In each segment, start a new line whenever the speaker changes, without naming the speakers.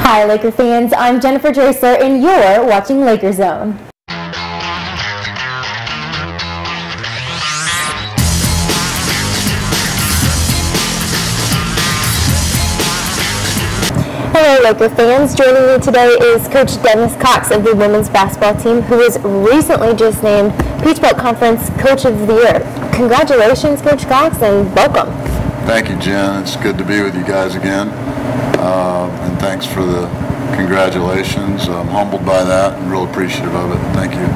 Hi Laker fans, I'm Jennifer Drasler and you're watching Laker Zone. Hello Laker fans, joining me today is Coach Dennis Cox of the women's basketball team, who was recently just named Peach Belt Conference Coach of the Year. Congratulations Coach Cox and welcome.
Thank you, Jen. It's good to be with you guys again. And thanks for the congratulations. I'm humbled by that and real appreciative of it. Thank you.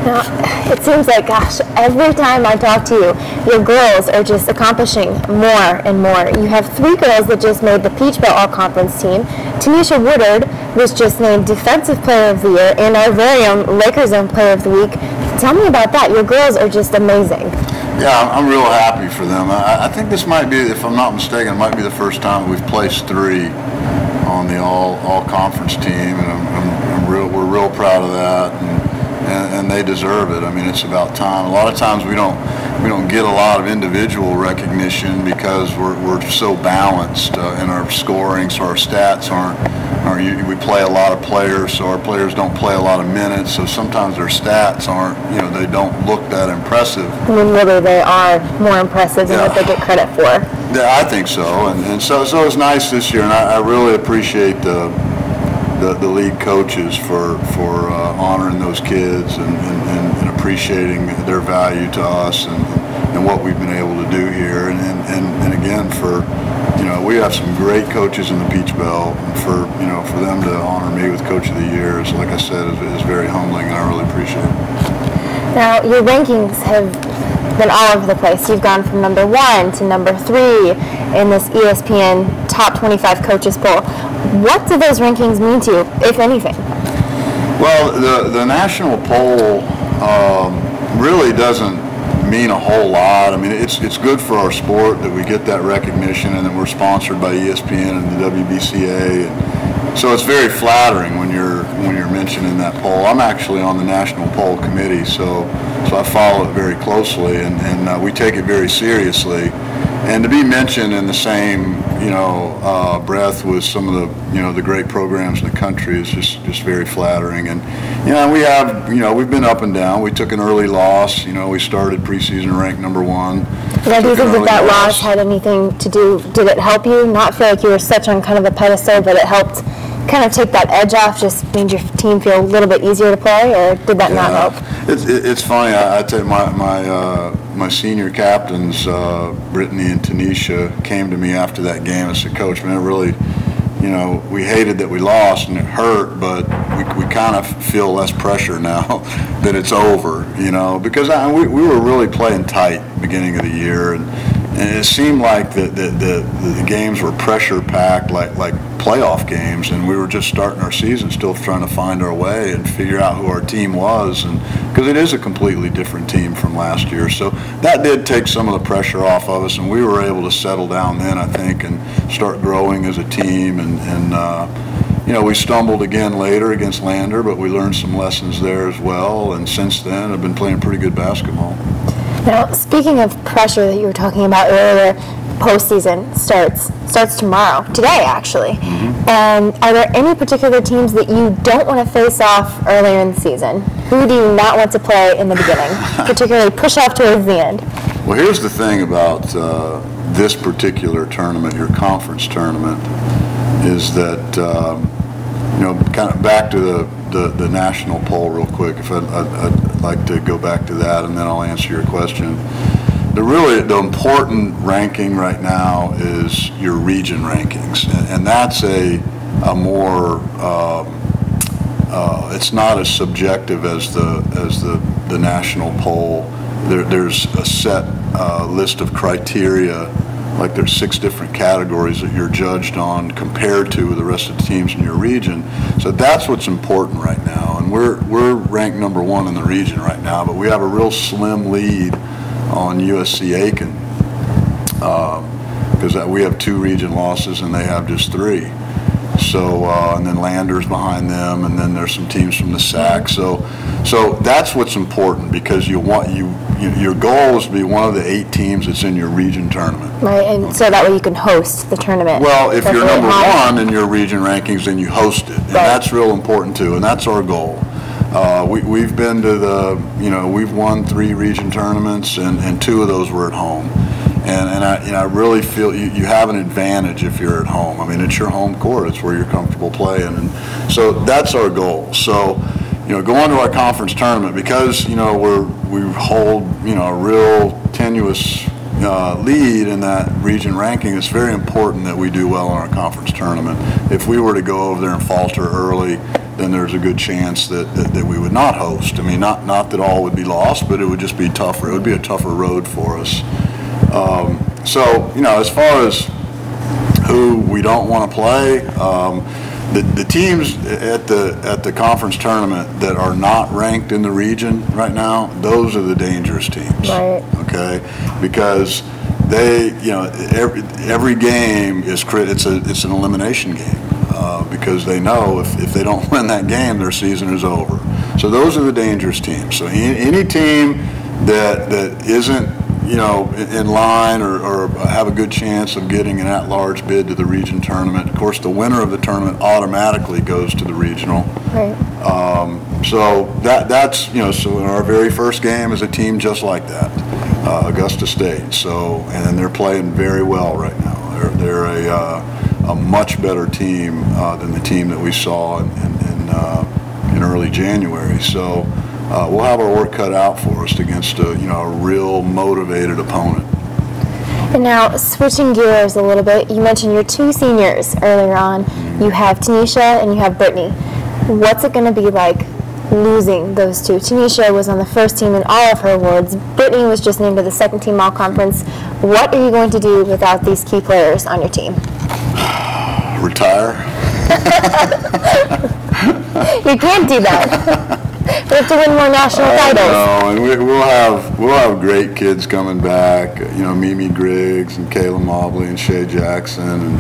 Now, it seems like, gosh, every time I talk to you, your girls are just accomplishing more and more. You have 3 girls that just made the Peach Belt All-Conference team. Tanisha Woodard was just named Defensive Player of the Year and our very own Laker Zone Player of the Week. Tell me about that. Your girls are just amazing.
Yeah, I'm real happy for them. I think this might be, if I'm not mistaken, it might be the first time we've placed 3 on the all-conference team, and we're real proud of that, and they deserve it. I mean, it's about time. A lot of times we don't get a lot of individual recognition because we're so balanced in our scoring, so our stats aren't. We play a lot of players, so our players don't play a lot of minutes, so sometimes their stats aren't, they don't look that impressive.
I mean, really, they are more impressive than what they get credit for.
Yeah, I think so, and so it's nice this year, and I really appreciate the league coaches for honoring those kids and appreciating their value to us and what we've been able to do here, and again we have some great coaches in the Peach Belt, and for them to honor me with Coach of the Year is, like I said, is very humbling, and I really appreciate it.
Now, your rankings have been all over the place. You've gone from number 1 to number 3 in this ESPN Top 25 Coaches poll. What do those rankings mean to you, if anything?
Well, the national poll really doesn't mean a whole lot. I mean, it's good for our sport that we get that recognition, and that we're sponsored by ESPN and the WBCA, and so it's very flattering when you're mentioned in that poll. I'm actually on the national poll committee, so I follow it very closely, and we take it very seriously. And to be mentioned in the same breath with some of the great programs in the country is just very flattering. And we've been up and down. We took an early loss. We started preseason ranked number 1.
Yeah, do you think that loss had anything to do? Did it help you not feel like you were such on kind of a pedestal, but it helped kind of take that edge off, just made your team feel a little bit easier to play, or did that not help?
It's funny. I tell you, my senior captains, Brittany and Tanisha, came to me after that game and said, "Coach, man, it really, we hated that we lost and it hurt, but we kind of feel less pressure now that it's over, because we were really playing tight beginning of the year, and it seemed like the games were pressure packed, like playoff games, and we were just starting our season, still trying to find our way and figure out who our team was, and because it is a completely different team from last year. So that did take some of the pressure off of us, and we were able to settle down then, I think, and start growing as a team. And we stumbled again later against Lander, but we learned some lessons there as well. And since then, I've been playing pretty good basketball.
Now, speaking of pressure that you were talking about earlier, postseason starts tomorrow, today actually.
Mm-hmm.
And are there any particular teams that you don't want to face off earlier in the season? Who do you not want to play in the beginning, particularly push off towards the end?
Well, here's the thing about this particular tournament, your conference tournament, is that kind of back to the national poll real quick. If I'd like to go back to that, and then I'll answer your question. The important ranking right now is your region rankings, and that's a more it's not as subjective as the national poll. There's a set list of criteria, like there's 6 different categories that you're judged on compared to the rest of the teams in your region. So that's what's important right now, and we're ranked number 1 in the region right now, but we have a real slim lead on USC Aiken because we have 2 region losses and they have just 3. So, and then Landers behind them, and then there's some teams from the SAC. So that's what's important, because your goal is to be one of the 8 teams that's in your region tournament.
Right, and so that way you can host the tournament.
Well, if you're number 1 in your region rankings, then you host it, and that's real important too, and that's our goal. We've been to we've won 3 region tournaments, and 2 of those were at home. And I really feel you have an advantage if you're at home. I mean, it's your home court. It's where you're comfortable playing. And so that's our goal. So, going to our conference tournament, because, we hold, a real tenuous lead in that region ranking, it's very important that we do well in our conference tournament. If we were to go over there and falter early, then there's a good chance that we would not host. I mean, not that all would be lost, but it would just be tougher. It would be a tougher road for us. So, as far as who we don't want to play, the teams at the conference tournament that are not ranked in the region right now, those are the dangerous teams.
Right.
Okay, because they, every game is it's an elimination game, because they know if they don't win that game, their season is over. So those are the dangerous teams. So any team that isn't in line or have a good chance of getting an at-large bid to the region tournament. Of course, the winner of the tournament automatically goes to the regional.
Right.
So that's so in our very first game is a team just like that, Augusta State. So, and they're playing very well right now. They're a much better team than the team that we saw in early January. So. We'll have our work cut out for us against a real motivated opponent.
And now, switching gears a little bit, you mentioned your 2 seniors earlier on. You have Tanisha and you have Brittany. What's it going to be like losing those 2? Tanisha was on the first team in all of her awards. Brittany was just named to the second team all-conference. What are you going to do without these key players on your team?
Retire.
You can't do that. We have to win more national titles.
No, and we'll have great kids coming back. Mimi Griggs and Kayla Mobley and Shay Jackson and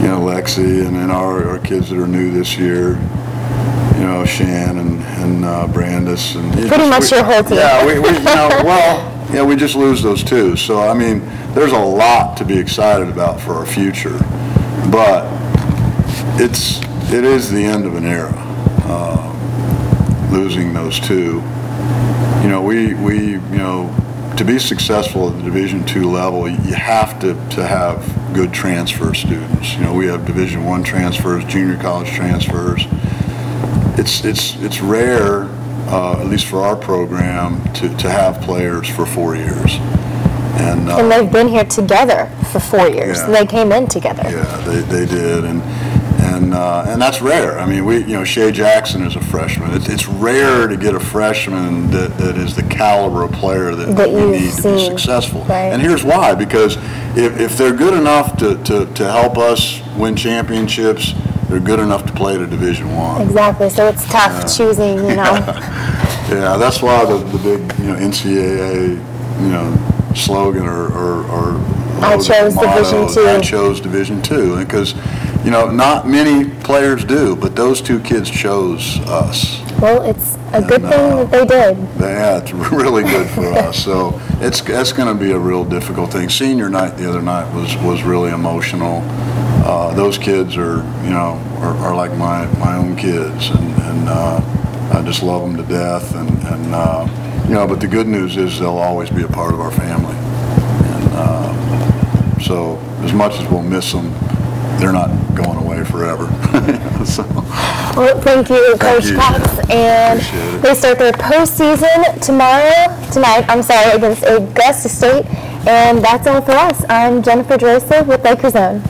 Lexi, and then our kids that are new this year. Shan and Brandis and
pretty much your whole team.
Yeah, we just lose those 2. So I mean, there's a lot to be excited about for our future, but it is the end of an era. Losing those 2, to be successful at the Division II level, you have to have good transfer students. We have Division I transfers, junior college transfers. It's rare, at least for our program, to have players for 4 years. And
they've been here together for 4 years.
Yeah.
They came in together.
Yeah, they did, and that's rare. I mean, Shay Jackson is a freshman. It's rare to get a freshman that is the caliber of player that you need to be successful.
Right.
And here's why: because if they're good enough to help us win championships, they're good enough to play at a Division I.
Exactly. So it's tough choosing.
Yeah, that's why the big NCAA slogan or
I chose Division II.
I chose Division II, because not many players do, but those 2 kids chose us.
Well, it's a good thing that they did.
Yeah, it's really good for us. So that's going to be a real difficult thing. Senior night the other night was really emotional. Those kids are like my own kids, and I just love them to death. But the good news is they'll always be a part of our family. And so as much as we'll miss them, they're not going away forever.
Well, thank you, Coach Cox. And they start their postseason tonight, against Augusta State. And that's all for us. I'm Jennifer Drosa with Laker Zone.